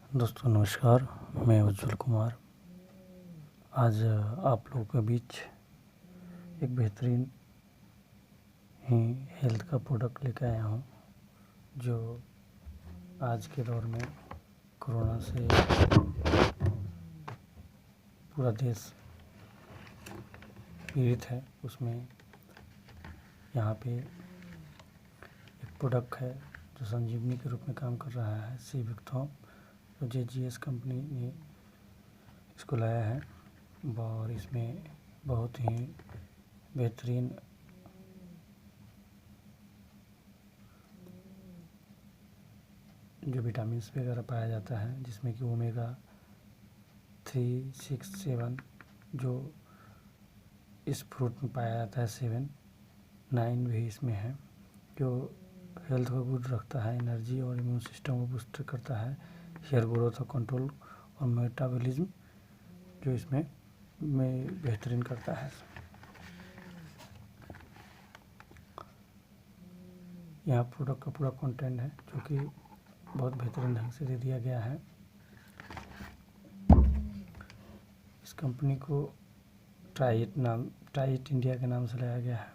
दोस्तों नमस्कार, मैं उज्जवल कुमार। आज आप लोगों के बीच एक बेहतरीन ही हेल्थ का प्रोडक्ट लेकर आया हूँ, जो आज के दौर में कोरोना से पूरा देश पीड़ित है। उसमें यहाँ पे एक प्रोडक्ट है जो संजीवनी के रूप में काम कर रहा है, सीविक्थॉम, जो जेजीएस कंपनी ने इसको लाया है। और इसमें बहुत ही बेहतरीन जो विटामिन्स वगैरह पाया जाता है, जिसमें कि ओमेगा 3, 6, 7 जो इस फ्रूट में पाया जाता है, 7, 9 भी इसमें है, जो हेल्थ को गुड रखता है, एनर्जी और इम्यून सिस्टम को बूस्ट करता है, हेयर ग्रोथ और कंट्रोल और मेटाबॉलिज्म जो इसमें बेहतरीन करता है। यहाँ प्रोडक्ट का पूरा कंटेंट है, जो कि बहुत बेहतरीन ढंग से दे दिया गया है। इस कंपनी को ट्राइट इंडिया के नाम से लाया गया है,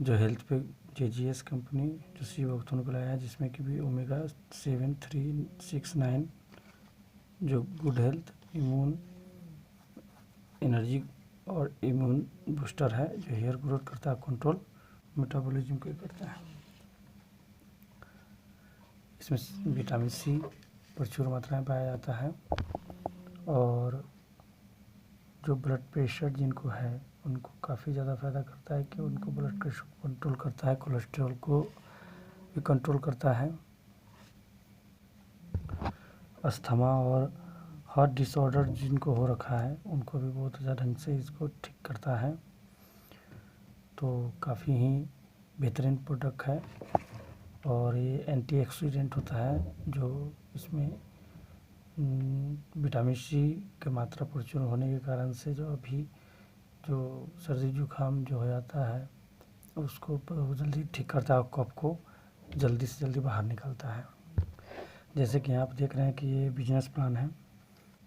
जो हेल्थ पे जेजीएस कंपनी जो सीविक्थॉम को लाया है, जिसमें कि भी ओमेगा 7, 3, 6, 9 जो गुड हेल्थ, इम्यून, एनर्जी और इम्यून बूस्टर है, जो हेयर ग्रोथ करता है, कंट्रोल मेटाबॉलिज्म को करता है। इसमें विटामिन सी प्रचुर मात्रा में पाया जाता है, और जो ब्लड प्रेशर जिनको है उनको काफ़ी ज़्यादा फ़ायदा करता है कि उनको ब्लड प्रेशर कंट्रोल करता है, कोलेस्ट्रॉल को भी कंट्रोल करता है, अस्थमा और हार्ट डिसऑर्डर जिनको हो रखा है उनको भी बहुत अच्छा ढंग से इसको ठीक करता है। तो काफ़ी ही बेहतरीन प्रोडक्ट है, और ये एंटीऑक्सीडेंट होता है, जो इसमें विटामिन सी की मात्रा प्रचुर होने के कारण से जो अभी जो सर्दी जुकाम जो हो जाता है उसको बहुत जल्दी ठीक करता है, और कफ को जल्दी से जल्दी बाहर निकलता है। जैसे कि आप देख रहे हैं कि ये बिजनेस प्लान है,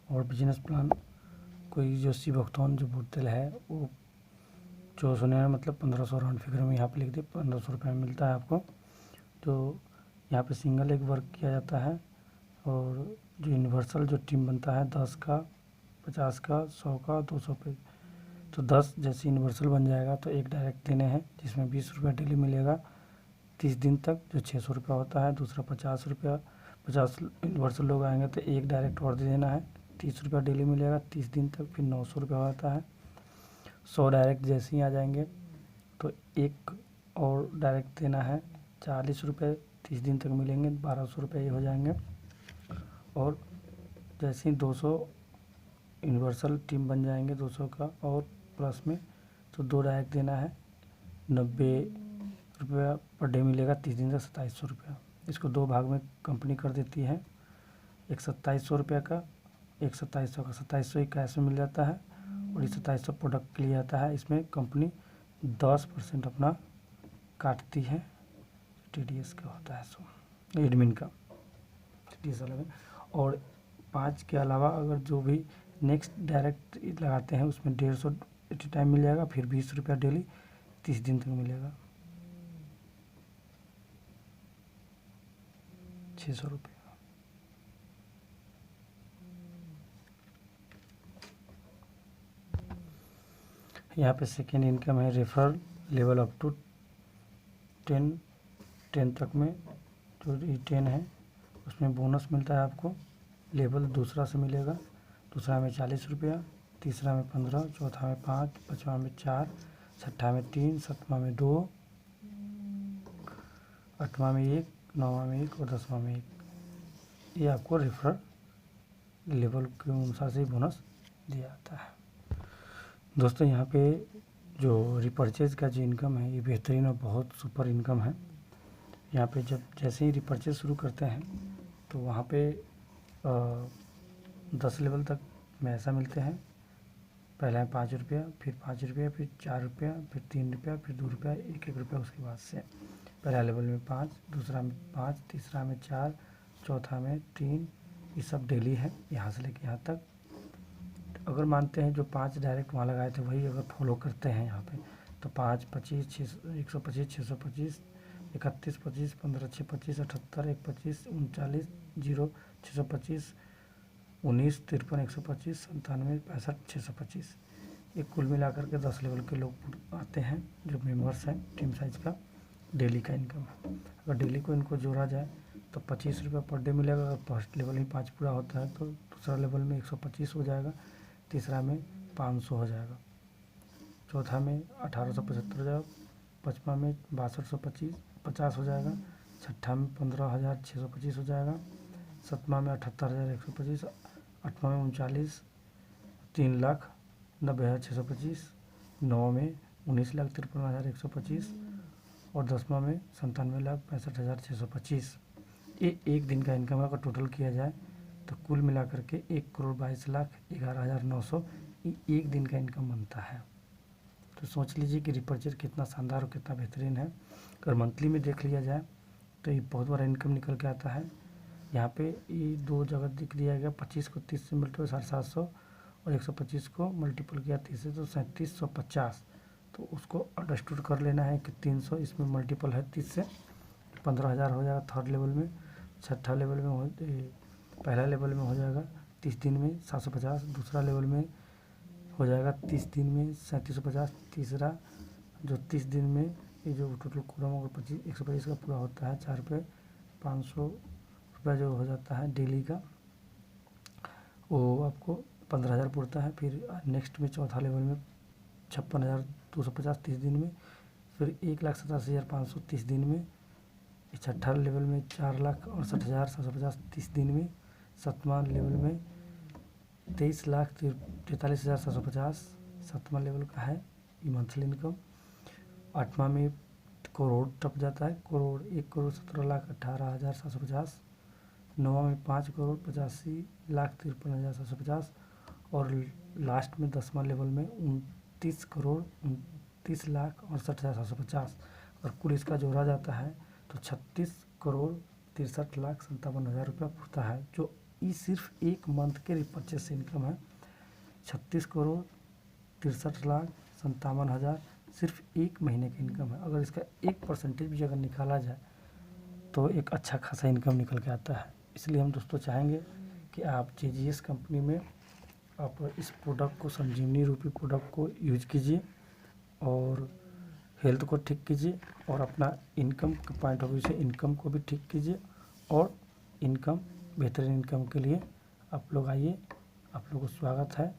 और बिजनेस प्लान कोई जो सीविक्थॉम जो बोतल है वो जो सुने हैं मतलब 1500 राउंड फिगर में यहाँ पे लिख दे, 1500 रुपये में मिलता है आपको। तो यहाँ पे सिंगल एक वर्क किया जाता है, और जो यूनिवर्सल जो टीम बनता है 10 का, 50 का, 100 का, 200 पे, तो 10 जैसे यूनिवर्सल बन जाएगा तो एक डायरेक्ट देने हैं, जिसमें 20 रुपया डेली मिलेगा 30 दिन तक, जो 600 रुपया होता है। दूसरा 50 रुपया, 50 यूनिवर्सल लोग आएंगे तो एक डायरेक्ट और दे देना है, 30 रुपया डेली मिलेगा 30 दिन तक, फिर 900 रुपया होता है। 100 डायरेक्ट जैसे ही आ जाएंगे तो एक और डायरेक्ट देना है, 40 रुपये 30 दिन तक मिलेंगे, 1200 रुपये ये हो जाएंगे। और जैसे ही 200 यूनिवर्सल टीम बन जाएंगे 200 का और प्लस में, तो 2 डायरेक्ट देना है, 90 रुपया पर डे मिलेगा 30 दिन तक, 2700 रुपया। इसको 2 भाग में कंपनी कर देती है, एक 2700 रुपये का, एक 2700 का। 2700 ही कैश में मिल जाता है, और ये 2700 प्रोडक्ट के लिए आता है। इसमें कंपनी 10% अपना काटती है, टीडीएस का होता है, सो एडमिन का टीडीएस अलग है। और 5 के अलावा अगर जो भी नेक्स्ट डायरेक्ट लगाते हैं उसमें 150 एट टाइम मिल जाएगा, फिर 20 रुपया डेली 30 दिन तक मिलेगा, 600 रुपये। यहाँ पे सेकेंड इनकम है, रेफरल लेवल अप टू 10 तक में, जो 10 है उसमें बोनस मिलता है आपको। लेवल दूसरा से मिलेगा, दूसरा में 40 रुपया, तीसरा में 15, चौथा में 5, पाँचवा में 4, छठा में 3, सातवां में 2, आठवां में 1, नौवां में 1 और 10वां में 1। ये आपको रेफरल लेवल के अनुसार से बोनस दिया जाता है। दोस्तों यहाँ पे जो रिपर्चेज का जो इनकम है ये बेहतरीन और बहुत सुपर इनकम है। यहाँ पे जब जैसे ही रिपर्चेज शुरू करते हैं तो वहाँ पे 10 लेवल तक में ऐसा मिलते हैं। पहला है 5 रुपया, फिर 5 रुपया, फिर 4 रुपया, फिर 3 रुपया, फिर 2 रुपया, 1-1 रुपया उसके बाद से। पहला लेवल में 5, दूसरा में 5, तीसरा में 4, चौथा में 3, ये सब डेली है यहाँ से लेके यहाँ तक। अगर मानते हैं जो 5 डायरेक्ट वहाँ लगाए थे वही अगर फॉलो करते हैं यहाँ पे, तो 5, 25, 125, 625, 31, 25, 15, 6, 25, 78, 1, 25, 39, 0, 625, 19, 53, 125, 97, 65, 625, ये कुल मिलाकर के 10 लेवल के लोग आते हैं जो मेंबर्स हैं टीम साइज का। डेली का इनकम अगर डेली को इनको जोड़ा जाए तो 25 रुपये पर डे मिलेगा। अगर फर्स्ट लेवल ही 5 पूरा होता है तो दूसरा लेवल में 125 हो जाएगा, तीसरा में 500 हो जाएगा, चौथा में 1875 हो जाएगा, पाँचवा में 6250 हो जाएगा, छठा में 15,625 हो जाएगा, सतमा में 78,125, आठवां में 39, 3,90,625, नौ में 19,53,125 और 10वां में 97,65,625। ये एक दिन का इनकम अगर टोटल किया जाए तो कुल मिलाकर के 1,22,11,900 एक दिन का इनकम बनता है। तो सोच लीजिए कि रिपर्चर कितना शानदार और कितना बेहतरीन है। अगर मंथली में देख लिया जाए तो ये बहुत बड़ा इनकम निकल के आता है। यहाँ पे ये 2 जगह दिख दिया गया, 25 को 30 से मल्टीपल 750 और 125 को मल्टीपल किया 30 से तो 3750। तो उसको अंडरस्टूड कर लेना है कि 300 इसमें मल्टीपल है 30 से 15,000 हो जाएगा थर्ड लेवल में। छठा लेवल में पहला लेवल में हो जाएगा 30 दिन में 750, दूसरा लेवल में हो जाएगा 30 दिन में 3750, तीसरा जो 30 दिन में ये जो टोटल कोरम अगर 125 का पूरा होता है 4 पे 500 रुपया जो हो जाता है डेली का, वो आपको 15,000 पड़ता है। फिर नेक्स्ट में चौथा लेवल में 56,250 30 दिन में, फिर 1,87,500 30 दिन में, छठा लेवल में 4,68,750 30 दिन में, सातवां लेवल में 23,43,750 सातवां लेवल का है ये मंथली इनकम। आठवां में करोड़ टप जाता है, करोड़ 1,17,18,750। नौवां में 5,85,53,750 और लास्ट में 10वां लेवल में 29,29,68,750। और कुल इसका जोड़ा जाता है तो 36,63,57,57,000 रुपया पड़ता है, जो ये सिर्फ एक मंथ के रिपर्चेस इनकम है। 36,63,57,000 सिर्फ एक महीने की इनकम है। अगर इसका 1% भी अगर निकाला जाए तो एक अच्छा खासा इनकम निकल के आता है। इसलिए हम दोस्तों चाहेंगे कि आप JGS कंपनी में आप इस प्रोडक्ट को, संजीवनी रूपी प्रोडक्ट को यूज कीजिए और हेल्थ को ठीक कीजिए और अपना इनकम के पॉइंट ऑफ व्यू से इनकम को भी ठीक कीजिए और इनकम बेहतरीन इनकम के लिए आप लोग आइए। आप लोगों को स्वागत है।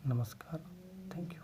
नमस्कार, थैंक यू।